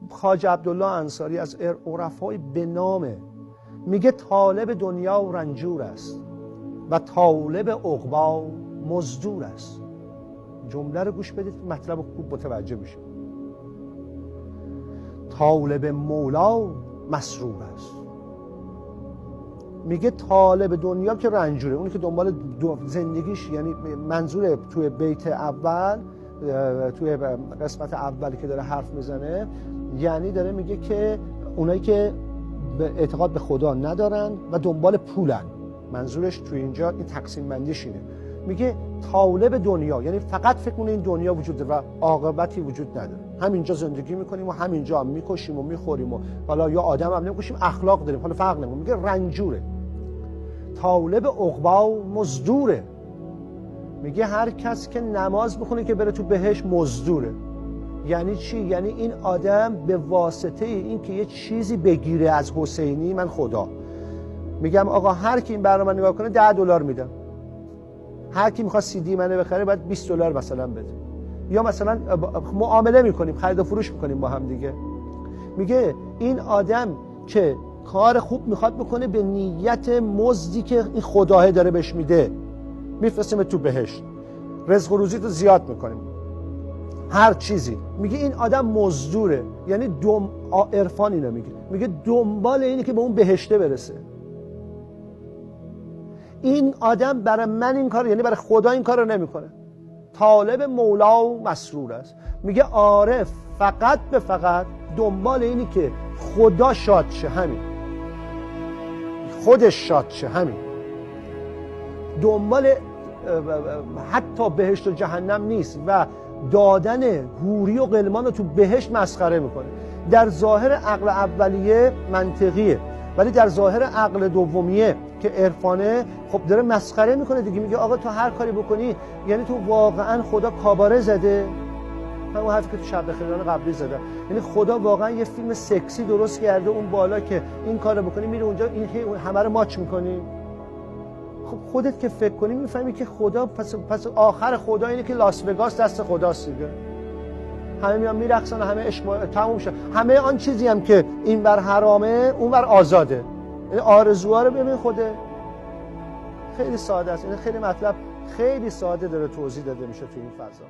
خواجه عبدالله انصاری از عرفای به نامه میگه طالب دنیا رنجور است و طالب عقبی مزدور است. جمله رو گوش بدید مطلب خوب متوجه بشید. طالب مولا مسرور است. میگه طالب دنیا که رنجوره، اونی که دنبال زندگیش، یعنی منظور توی بیت اول، توی قسمت اولی که داره حرف میزنه، یعنی داره میگه که اونایی که اعتقاد به خدا ندارن و دنبال پولن. منظورش توی اینجا این تقسیم بندیش اینه. میگه طالب دنیا یعنی فقط فکر کنه این دنیا وجود داره و عاقبتی وجود نداره. همینجا زندگی میکنیم و همینجا هم میکشیم و میخوریم و حالا یا آدم هم نمیکشیم، اخلاق داریم، حالا فرق نمیکنه. میگه رنجوره. طالب عقبی مزدوره. میگه هر کس که نماز بخونه که بره تو بهشت مزدوره. یعنی چی؟ یعنی این آدم به واسطه این که یه چیزی بگیره از حسینی، من خدا میگم آقا هر کی این برنامه نگاه کنه $10 میدم. هر کی میخواد CD منو بخره باید $20 مثلا بده. یا مثلا معامله میکنیم، خرید و فروش میکنیم با هم دیگه. میگه این آدم که کار خوب میخواد بکنه به نیت مزدی که این خداه داره بهش میده، میفرستیم تو بهشت، رزق و روزی تو زیاد میکنیم، هر چیزی. میگه این آدم مزدوره. یعنی عرفان اینو میگه دنبال اینه که به اون بهشته برسه. این آدم برای من این کار، یعنی برای خدا این کار رو نمیکنه. طالب مولا و مسرور است. میگه عارف فقط به فقط دنبال اینی که خدا شاد شه، همین، خودش شاد شه، همین. دنبال حتی بهشت و جهنم نیست و دادن حوری و غلمان رو تو بهشت مسخره میکنه. در ظاهر عقل اولیه منطقیه، ولی در ظاهر عقل دومیه که عرفانه، خب داره مسخره میکنه دیگه. میگه آقا تو هر کاری بکنی یعنی تو واقعا خدا کاباره زده. همون حرفی که تو شب خیران قبلی زده، یعنی خدا واقعا یه فیلم سکسی درست کرده اون بالا که این کارو بکنی میره اونجا این همه رو ماچ میکنی. خب خودت که فکر کنی میفهمی که خدا پس آخر خدا اینه که لاس وگاس دست خداست دیگه. همه میان میرقصن و همه عشق تموم شد. همه آن چیزی هم که این بر حرامه اون بر آزاده. یعنی آرزوها رو ببین خوده. خیلی ساده است. یعنی خیلی مطلب خیلی ساده داره توضیح داده میشه تو این فضا.